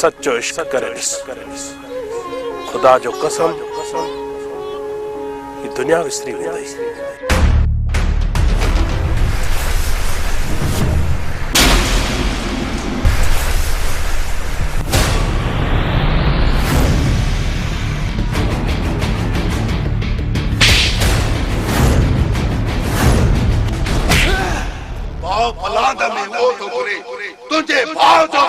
सच्चो इश्क करे ॾिस। खुदा जो कसम ये दुनिया विसरी वेंदई। भाव फलाद में वो तो करे तुझे भाव जो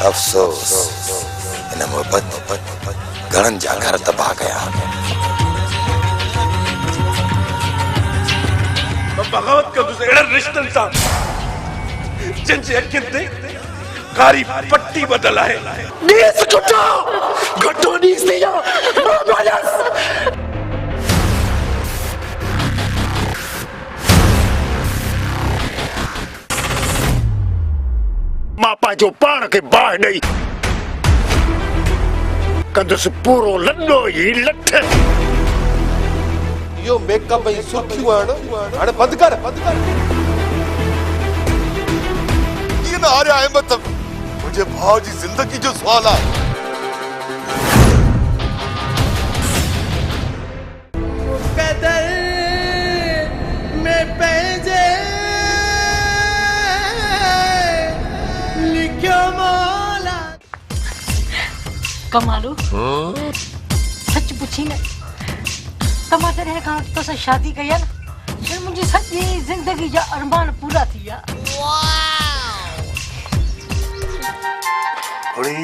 अफसोस इन मोहब्बत घणन जा घर तबाह कया। बगावत का दूसरे अड़र रिश्तन सा जिन से अखियन ते कारी पट्टी बदल है। नीस घटो नीस दिया मामलास। मापा जो पान के बाह नहीं कंदस पूरो लंडो ही लठ। यो मेकअप ही सुर्खियूं आण हाणे बंद कर ये ना आ रहा है मतलब मुझे भाव जी जिंदगी जो सवाल है। कदर में पैजे लिखो मौला। कमालू सच पुछी न तमा जॾहिं खां तोसां शादी कई आहे न फिर मुंहिंजी सॼी ज़िंदगी जा अरमान पूरा थी विया। थोड़ी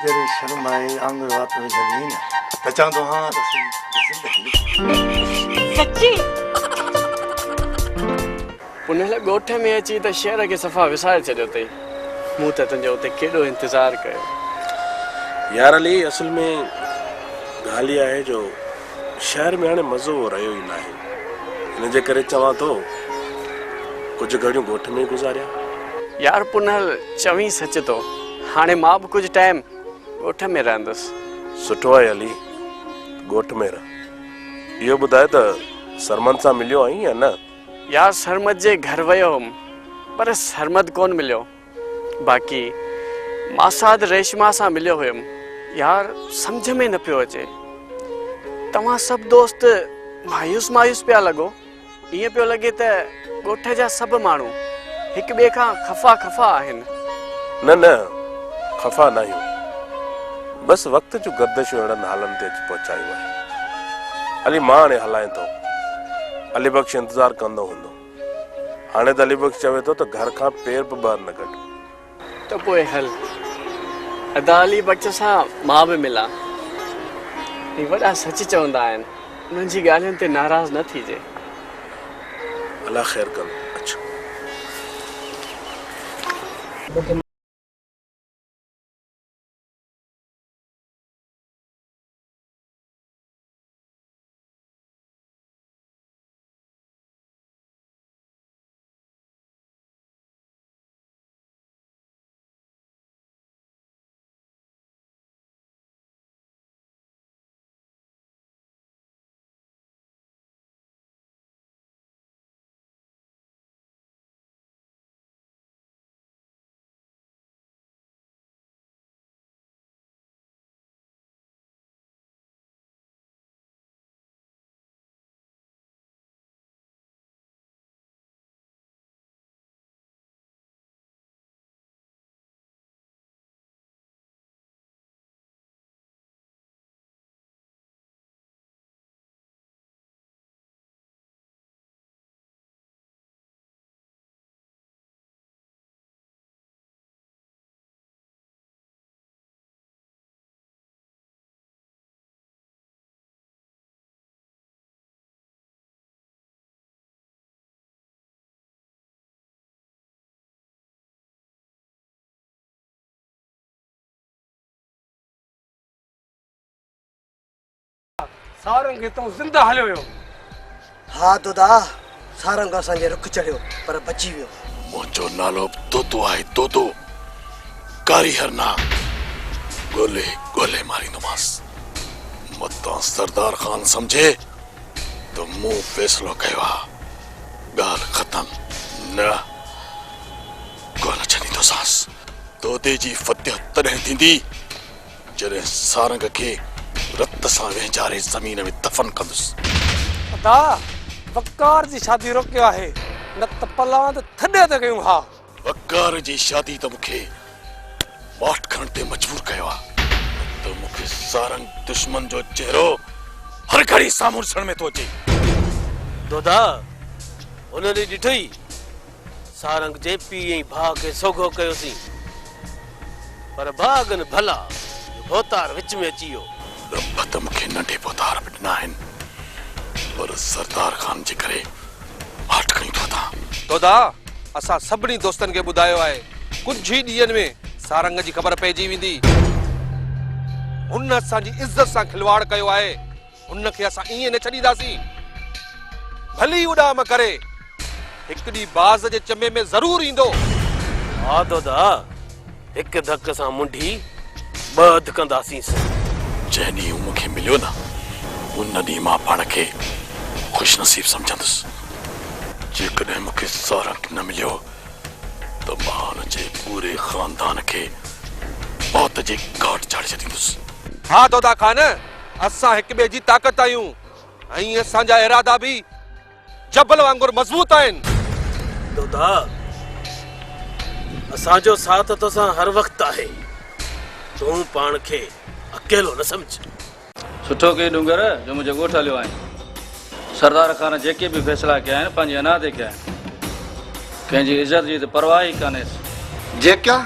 जरे शर्म आए आंगुर बात में जमी न बचा तो हां तो जिंदगी सच्ची पुनल गोठ में अची त शहर के सफ़ा विसारे छॾियो अथई। मूं त तुंहिंजो उते केॾो इंतज़ार कयो। यार अली असल में ॻाल्हि इहा आहे जो शहर में हाणे मज़ो रहियो ई न आहे। हिन जे करे चवां थो कुझु घड़ियूं ॻोठ में गुज़ारिया। यार पुनल चवीं सच तो हाणे मां बि कुझु टाइम ॻोठ में रहंदुसि। सुठो आहे अली ॻोठ में रह। इहो ॿुधाए त सरमन सां मिलियो आहीं या न? यार सरमद जे घर वियो हुउमि पर सरमद कोन मिलियो। बाक़ी मासाद रेशमा सां मिलियो हुयुमि। यार सम्झ में न पियो अचे तव्हां सभु दोस्त मायूस पिया लॻो। ईअं पियो लॻे त ॻोठ जा सभु माण्हू हिक ॿिए खां खफ़ा आहिनि। न खफ़ा न आहियूं बस वक़्त जो गर्दिशूं अहिड़नि हालनि ते अची पहुचायूं आहिनि। अली मां हाणे हलायां थो। अली बख्श इंतज़ारु कंदो हूंदो। हाणे त अली बख्श चवे थो त घर खां पेर बि ॿाहिरि न कढ। त पोइ हल अदा अली बख्श सां मां बि मिलां। ही वॾा सच चवंदा आहिनि उन्हनि जी ॻाल्हियुनि ते नाराज़ न थीजे। अल्लाह ख़ैर कंदो। अच्छा सारंग हितों जिंदा हलियो वियो। हाँ दोदा सारंग असांजे रुख चढ़ियो पर बची वियो। मुंहिंजो नालो तोतो आहे तोतो कारी हरना गोले मारींदोमांसि मत सरदार खान समझे तो मुंह फैसलो कयो गाल खत्म न कोन छनी तो सास तोते जी फतेह तॾहिं थींदी जॾहिं सारंग खे रत सां वेझारे ज़मीन में दफ़न कंदुसि। अदा वकार जी शादी रोकियो आहे न त पलांद थॾे ते कयूं हा। वकार जी शादी त मूंखे माठ खणण ते मजबूर कयो आहे त मूंखे सारंग दुश्मन जो चेहरो हर घड़ी साम्हूं ॾिसण में थो अचे। दोदा हुन ॾींहुं ॾिठई सारंग जे पीउ ऐं भाउ खे सोघो कयोसीं पर भागन भला भोतार विच में अची वियो। रब त मूंखे नंढे भोतार बि ॾिना आहिनि पर सरदार खान जे करे माठ खणी थो था। दोदा असां सभिनी दोस्तनि खे ॿुधायो आहे कुझु ई ॾींहंनि में सारंग जी ख़बर पइजी वेंदी। हुन असांजी इज़त सां खिलवाड़ कयो आहे हुन खे असां ईअं न छॾींदासीं। भली उॾाम करे हिकु ॾींहुं बाज़ जे चमे में ज़रूर ईंदो। हा दोदा हिकु धक सां मुंडी ॿ कंदासीं। जंहिं ॾींहुं मूंखे मिलियो न उन ॾींहुं मां पाण खे ख़ुशनसीब सम्झंदुसि। जेकॾहिं मूंखे सारंग न मिलियो त मां हुनजे पूरे ख़ानदान खे मौत जे घाट चाढ़े छॾींदुसि। हा दोदा खान असां हिक ॿिए जी ताक़त आहियूं ऐं असांजा इरादा बि जबल वांगुरु मज़बूत आहिनि। दोदा असांजो साथ तोसां हर वक़्तु आहे तूं पाण खे अकेलो न समझ। सुठो कई डूंगर जो मुझे ॻोठ हलियो आहे। सरदार खान जेके भी फैसला कया आहिनि पंहिंजे अना ते कया आहिनि कंहिंजी इज़त जी त परवाह ई कान्हे। जेका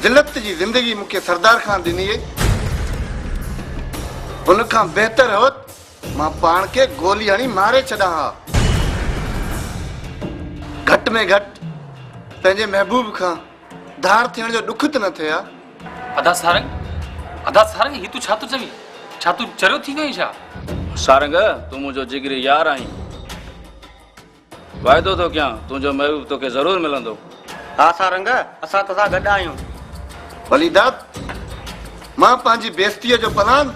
ज़िलत जी ज़िंदगी मूंखे सरदार खान ॾिनी हुन खां बहितर होत मां पाण खे गोली हणी मारे छॾां हा। घटि में घटि पंहिंजे महबूब खां धार थियण जो ॾुख त न थिए हा। अदा सारंग ही तू छा तू चवी छा तू चरियो थी वई छा? सारंग तूं मुंहिंजो जिगरी यार आहीं वाइदो थो कयां तुंहिंजो महबूब तोखे ज़रूरु मिलंदो। हा सारंग असां तोसां गॾु आहियूं। वलीदाद मां पंहिंजी बेइज़तीअ जो पलान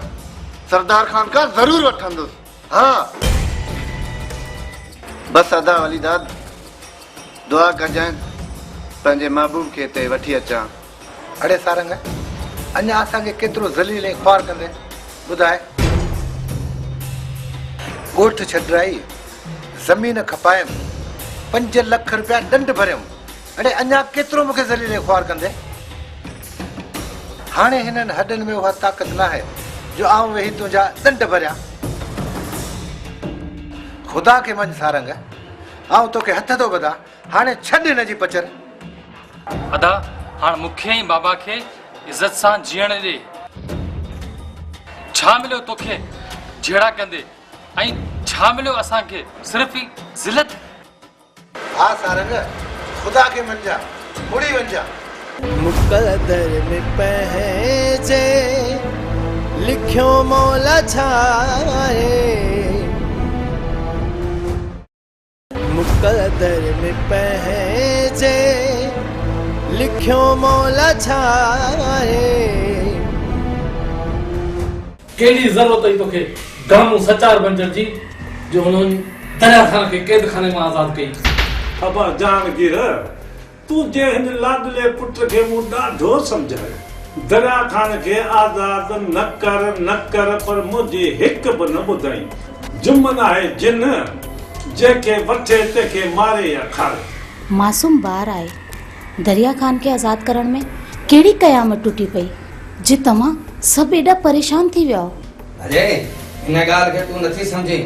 सरदार खान खां ज़रूरु वठंदुसि। हा बस अदा वलीदाद दुआ कजांइ पंहिंजे महबूब खे हिते वठी अचां। अड़े सारंग अञा असांखे केतिरो ज़लील ऐं ख्वार कंदे ॿुधाए। ॻोठ छॾाई ज़मीन खपायमि 5 लख रुपया ॾंड भरियमि। अड़े अञा केतिरो मूंखे ज़लील ऐं ख्वार कंदे। हाणे हिननि हॾनि में उहा ताक़त न आहे जो आऊं वेही तुंहिंजा ॾंड भरियां। ख़ुदा खे मञ सारंग आऊं तोखे हथ थो ॿधा हाणे छॾ हिन जी पचर। अदा हाणे मूंखे ऐं बाबा खे इज़त सां जीअण ॾे। छा मिलियो तोखे जहिड़ा कंदे ऐं छा मिलियो असांखे सिर्फ़ ई ज़िलत। हा सारंग ख़ुदा खे मञा मुड़ी वञा। मुक़दर में पंहिंजे लिखियो मौला छाए। मुक़दर में पंहिंजे लिखियो मौला छाए। कहिड़ी ज़रूरत हुई तोखे गामू सचार बंजर जी जो हुननि दरिया खान खे क़ैद खाने मां आज़ाद कई। अबा जानगीर तू जे हिन लाडले पुट खे मूं ॾाढो सम्झायो दरिया खान खे आज़ाद न कर पर मुंहिंजी हिकु बि न ॿुधाई। जुम्मन आहे जिन जेके वठे तंहिंखे मारे या खारे। मासूम ॿार आहे दरिया खान खे आज़ाद करण में कहिड़ी क़यामत टुटी पई जे तव्हां सभु एॾा परेशान थी विया। अरे इन ॻाल्हि खे तूं नथी सम्झी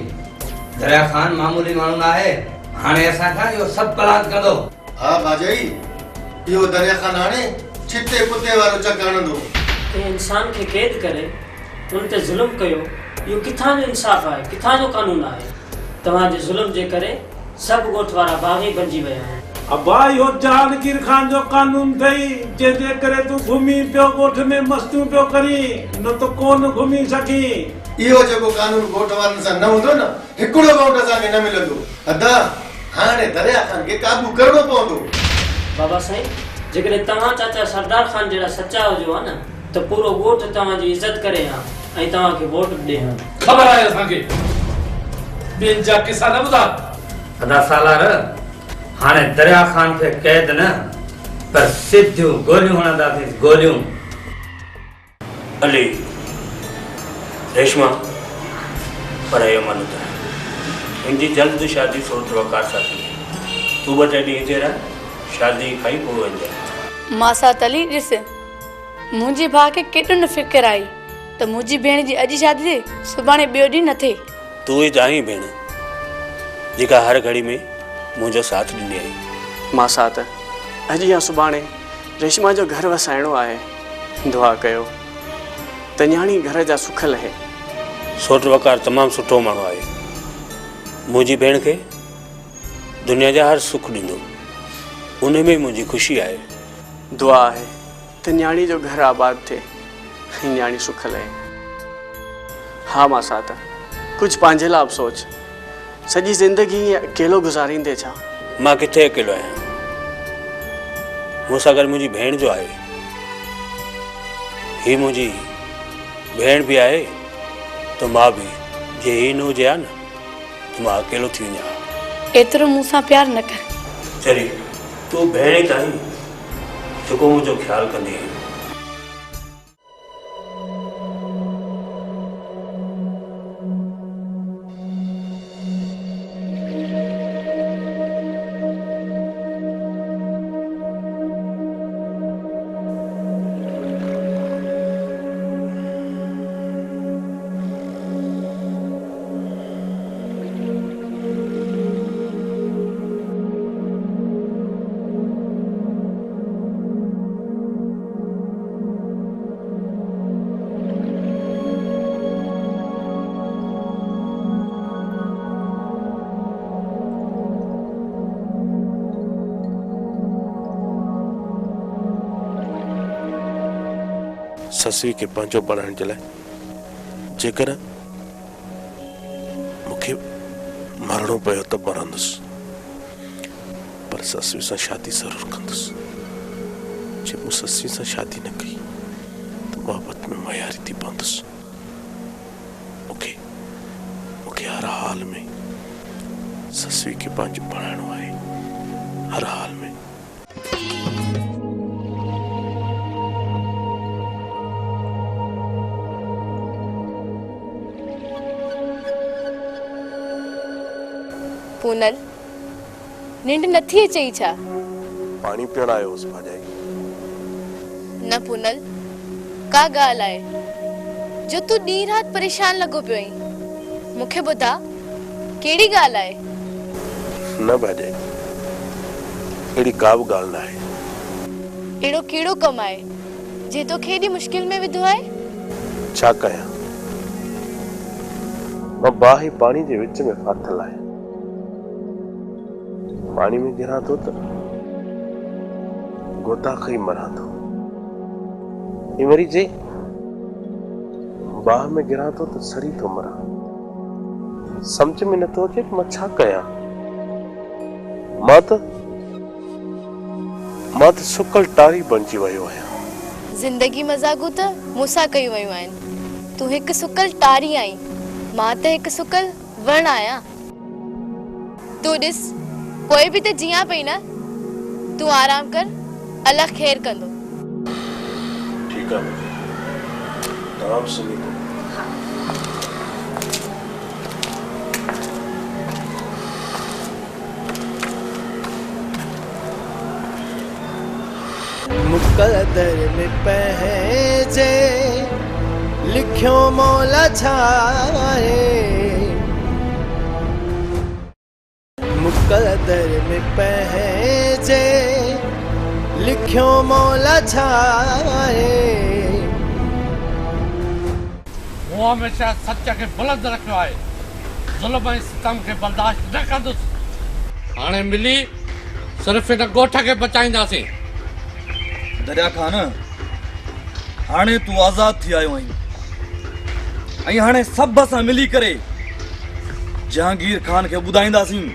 दरिया खान मामूली माण्हू न आहे। हाणे असांखां इहो सभु प्लान कंदो। हा भाॼाई इहो दरिया खान हाणे छिते कुते वारो चक हणंदो। इंसान खे क़ैद करे उन ते ज़ुल्म कयो इहो किथां जो इंसाफ़ आहे किथां जो कानून आहे। तव्हांजे ज़ुल्म जे करे सभु ॻोठ वारा बाग़ी बणिजी विया आहिनि। अबा इहो जहांगीर खान जो कानून अथई जंहिंजे करे तूं घुमी पियो ॻोठ में मस्तियूं पियो करी न त कोन घुमी सघी। इहो जेको कानून ॻोठ वारनि सां न हूंदो न हिकिड़ो ॻोठ असांखे न मिलंदो। अदा हाणे दरिया खान खे काबू करणो पवंदो। बाबा साईं जेकॾहिं तव्हां चाचा सरदार खान जहिड़ा सचा हुजो हा न त पूरो ॻोठ तव्हांजी इज़त करे हा ऐं तव्हांखे वोट ॾे हा। ख़बर आहे असांखे ॿियनि जा किसा न ॿुधा। अदा सालार हाणे दरिया खान खे क़ैद न पर सिधियूं गोलियूं हणंदासीं, गोलियूं। अली रेशमा पर इहो मन त इनजी जल्द शादी सोच वकार सां थी। तूं ॿ टे ॾींहं हिते रह, शादी खाई पोइ वञजांइ। मासात अली ॾिस, मुंहिंजे भाउ खे केॾो न फिक्र आई त मुंहिंजी भेण जी अॼु शादी थिए सुभाणे ॿियो ॾींहुं न थिए। तूं ई आहीं भेण जेका हर घड़ी में मुंहिंजो साथ ॾिनी आई। मासात अॼु या सुभाणे रेशमा जो घर वसाइणो आहे। दुआ कयो त न्याणी घर जा सुख लहे। सोट वकार तमामु सुठो माण्हू आहे। मुंहिंजी भेण खे दुनिया जा हर सुख ॾींदो, उन में मुंहिंजी ख़ुशी आहे। दुआ आहे त न्याणी जो घर आबाद थिए ऐं न्याणी सुख लहे। हा मासात कुझु पंहिंजे लाइ बि सोच। सॼी ज़िंदगी अकेलो गुज़ारींदे छा? मां किथे अकेलो आहियां, मूंसां गॾु मुंहिंजी भेण जो आहे। ही मुंहिंजी भेण बि आहे त मां बि। जे ही न हुजे हा न त मां अकेलो थी वञा। एतिरो मूंसां प्यार न कर। चरी तूं भेण ई त आहीं जेको मुंहिंजो ख़्यालु कंदी आहीं। ससवी के पंहिंजो बणाइण जे लाइ जेकर मूंखे मरणो पियो त मरंदुसि, पर ससवी सां शादी ज़रूरु कंदुसि। जे मूं ससवी सां शादी न कई त मोहबत में मयारी थी पवंदुसि। मूंखे हर हाल में ससवी खे पंहिंजो बणाइणो आहे, हर हाल में। पूनल निंड नथी अचई छा? पानी पीअण आयो हुअसि भाॼाई। न पूनल का ॻाल्हि आहे जो तूं ॾींहुं राति परेशान लॻो पियो आहीं। मूंखे ॿुधा कहिड़ी ॻाल्हि आहे? न भाॼाई अहिड़ी का बि ॻाल्हि न आहे। अहिड़ो कहिड़ो कमु आहे जे तोखे एॾी मुश्किल में विधो आहे? छा कयां, मां बाहि पाणी जे विच में फाथल आहियां। पानी में गिरा तो गोता खई मरा तो मरी जे बाह में गिरा तो सड़ी तो मरा। समझ में न तो अचे मां छा कयां। मां त सुकल टारी बणजी वियो आहियां। जिंदगी मज़ाकूं त मूंसां कयूं वयूं आहिनि। तूं हिकु सुकल टारी आहीं, मां त हिकु सुकल वण आहियां। तूं ॾिस कोई भी तो जिया पई न। तू आराम कर, अल्लाह खैर कंदो। ठीक है तमाम सुनी तो। मुकद्दर में पहजे लिखियो मौला छाए। मुकद्दर में पहजे लिखियो मौला छाए। वो हमेशा सच के बुलंद रखियो आहे, ज़ुल्म ऐं सितम खे बर्दाश्त न कंदुसि। हाणे मिली सिर्फ़ इन ॻोठ खे बचाईंदासीं। दरिया खान हाणे तूं आज़ाद थी आयो आहीं ऐं हाणे सभु असां मिली करे जहांगीर खान खे ॿुधाईंदासीं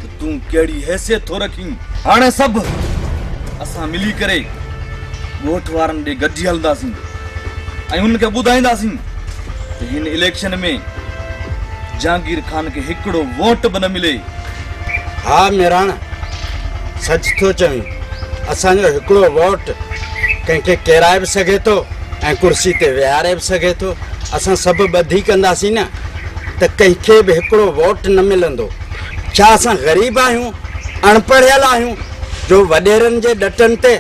त तूं कहिड़ी हैसियत थो रखीं। हाणे सभु असां मिली करे ॻोठ वारनि ॾे गॾिजी हलंदासीं ऐं हुनखे ॿुधाईंदासीं त हिन इलेक्शन में जहांगीर खान खे हिकिड़ो वोट बि न मिले। हा मेराण, सच थो चवीं, असांजो हिकिड़ो वोट कंहिंखे किराए बि सघे थो ऐं कुर्सी ते विहारे बि सघे थो। असां सभु ॿधी कंदासीं न त कंहिंखे बि हिकिड़ो वोट न मिलंदो। छा असां ग़रीब आहियूं, अणपढ़ियल आहियूं जो वॾेरनि जे ॾटनि ते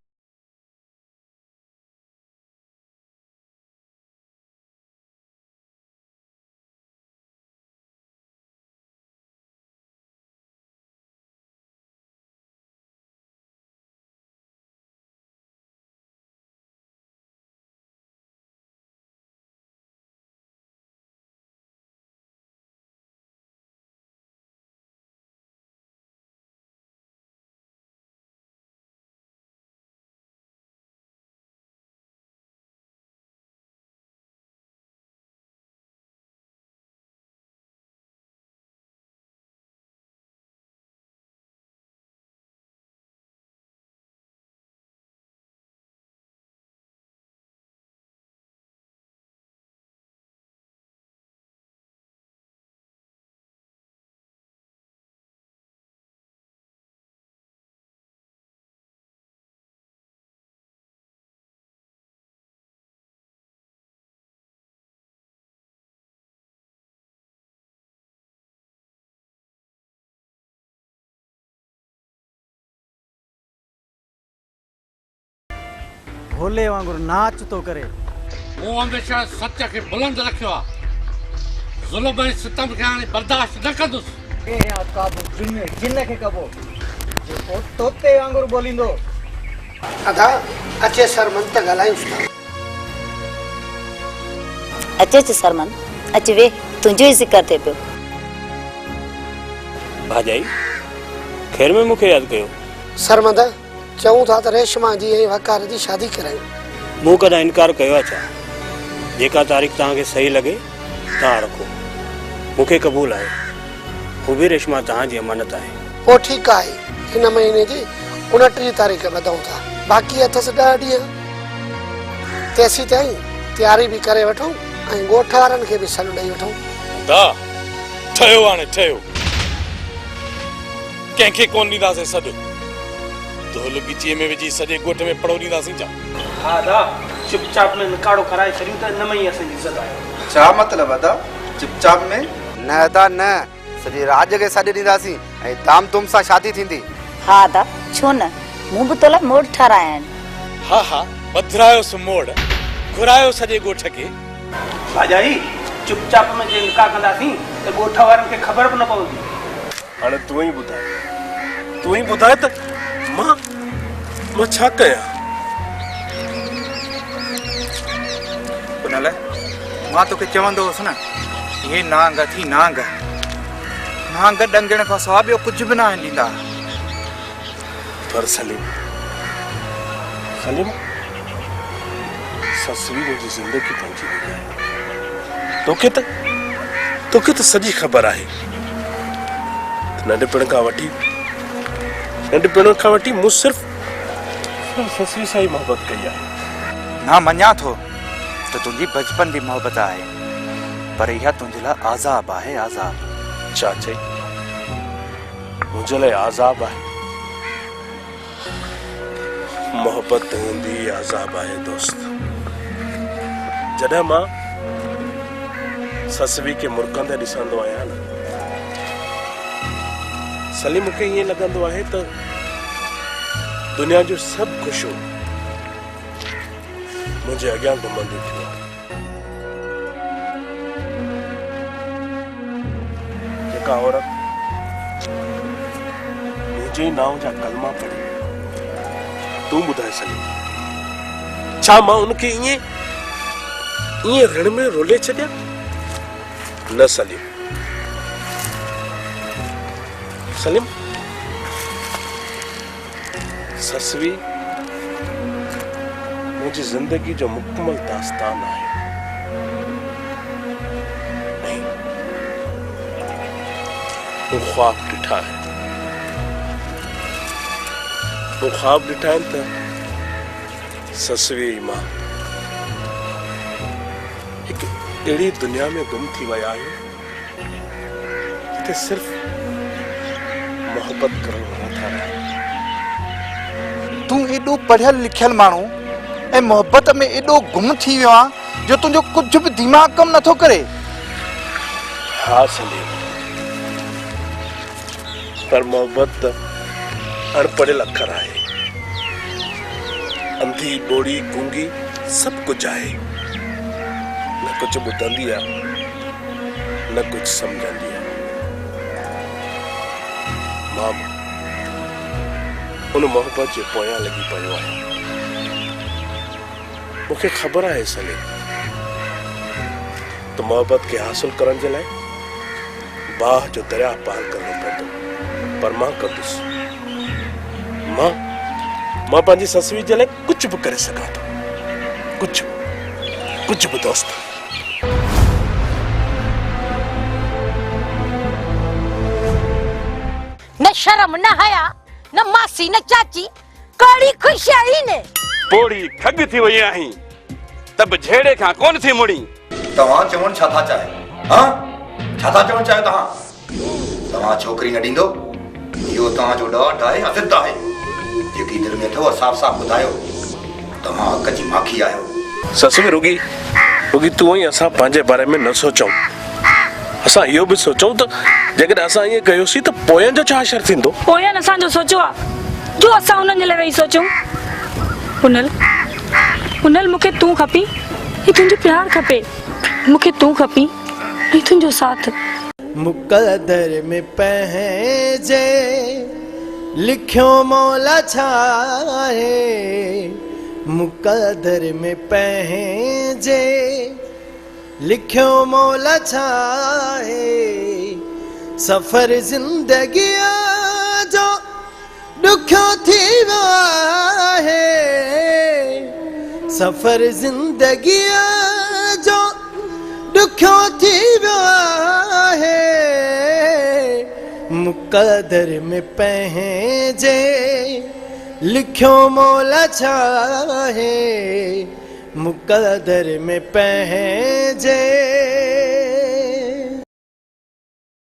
भोले वांगुरु नाच थो करे। मूं हमेशह सच खे बुलंद रखियो आहे। ज़ुल्म ऐं सितम खे हाणे बर्दाश्त न कंदुसि। जिन खे कबो जेको तोते वांगुरु बोलींदो। अदा अचे सरमन त ॻाल्हायूं था। अचे सरमन, अच वे, तुंहिंजो ई ज़िक्र थिए पियो। भाॼाई ख़ैर में मूंखे यादि कयो। सरमद चऊं था त रेशमा जी ऐं वकार जी शादी करायूं। मूं कॾहिं इनकार कयो आहे छा? जेका तारीख़ तव्हांखे सही लॻे तव्हां रखो, मूंखे क़बूल आहे। हू बि रेशमा तव्हांजी अमानत आहे। पोइ ठीकु आहे, हिन महीने जी 29 तारीख़ ॿधूं था। बाक़ी अथसि 10 ॾींहं। तेसीं ताईं तयारी बि करे वठूं ऐं ॻोठ वारनि खे बि सॾु ॾेई वठूं। ठहियो हाणे ठहियो, कंहिंखे कोन ॾींदासीं सॾु। ढोल गिचीअ में विझी सॼे ॻोठ में पड़ोड़ींदासीं छा? हा दा, चुपचाप में निकाड़ो कराए छॾियूं त इन में ई असांजी इज़त आहे। छा मतिलबु अदा चुपचाप में? न अदा न, सॼे राज खे सॾु ॾींदासीं ऐं धाम धूम सां शादी थींदी। हा दा, छो न, मूं बि तोला मोड़ ठाराया आहिनि। हा हा, बदिरायोसि मोड़, घुरायो सॼे ॻोठ खे। भाॼाई चुपचाप में जे निकाह कंदासीं त ॻोठ वारनि खे ख़बर बि न पवंदी। हाणे तूं ई ॿुधाए त मां छा कयां? कुनाल, मां तोखे चवंदो हुअसि न, ये नांग थी नांग डंगण खां सवाइ ॿियो कुझु बि न ॾींदा। पर सलीम ससुरी मुंहिंजी ज़िंदगी बणिजी वई आहे। तोखे त सॼी ख़बर आहे। नंढपण खां वठी मूं सिर्फ़ ससुरी सां ई मोहबत कई आहे। ना मञा थो त तुंहिंजी बचपन जी मोहबत आहे, पर इहा तुंहिंजे लाइ आज़ाब आहे। आज़ाब छा चई? मुंहिंजे लाइ आज़ाब आहे? मोहबत हूंदी आज़ाब आहे दोस्त। जॾहिं मां ससुरी खे मुरकंदे ॾिसंदो आहियां न, सलीम मूंखे ईअं लॻंदो आहे त दुनिया जो सभु ख़ुशियूं मुंहिंजे अॻियां घुमंदियूं थियूं। जेका औरत मुंहिंजे नाव जा कलमा पढ़ी, तूं ॿुधाए सलीम, छा मां उनखे ईअं ऋण में रोले छॾिया? न सलीम, ससुरी मुंहिंजी ज़िंदगी जो मुकमल दास्तान आहे। वो ख्वाब ॾिठा है, वो ख्वाब ॾिठा आहिनि त ससुरी मां अहिड़ी दुनिया में गुम थी विया आहियो जिते सिर्फ मोहब्बत करण वारा था रहनि। तूं एॾो पढ़ियल लिखियल माण्हू ऐं मोहब्बत में एॾो गुम थी वियो आहे जो तुंहिंजो कुझु बि दिमाग़ कमु नथो करे। हा सलीम, पर मोहब्बत अणपढ़ियल अखर आहे। अंधी ॿोड़ी गूंगी सब कुछ आहे। न कुछ ॿुधंदी आहे न कुछ सम्झंदी आहे। मां उन मोहब्बत जे पोयां लॻी पियो आहियां। मूंखे ख़बर आहे सलीम त मोहब्बत खे हासिल करण जे लाइ बाह जो दरिया पार करणो पवंदो, पर मां कंदुसि। मां पंहिंजी ससुरी जे लाइ कुछ भी करे सघां थो, कुछ भी दोस्त। न शर्म न हया न मासी न चाची कड़ी खुशी आई ने पोड़ी खग थी वई आहीं तब झेड़े खां कोन थी मुड़ी। तव्हां चवण छा था चाहे? हां छा था चवण चाहे तव्हां? तव्हां छोकरी न ॾींदो इहो तव्हांजो ॾाढ आहे या ज़िद आहे? जेकी दिलि में अथव साफ़ साफ़ ॿुधायो। तव्हां हक़ जी माखी आहियो। ससु रुगी तूं ई असां पंहिंजे बारे में न सोचूं। असां इहो बि सोचूं त जेकॾहिं असां ईअं कयोसीं त पोयनि जो छा असर थींदो। पोयनि असांजो सोचो आहे जो असां उन्हनि जे लाइ वेही सोचूं। हुनल मूंखे तूं खपी, ही तुंहिंजो प्यार खपे। मूंखे तूं खपी, ही तुंहिंजो साथ। मुक़दर में पंहिंजे लिखियो मौला छा आहे। मुक़दर में पंहिंजे लिखियो मौला छा आहे। सफ़र ज़िंदगीअ जो ॾुखियो थी वियो आहे। सफ़र ज़िंदगीअ जो ॾुखियो थी वियो आहे। मुक़दर में पंहिंजे लिखियो मौला छा आहे। मुक़दर में पंहिंजे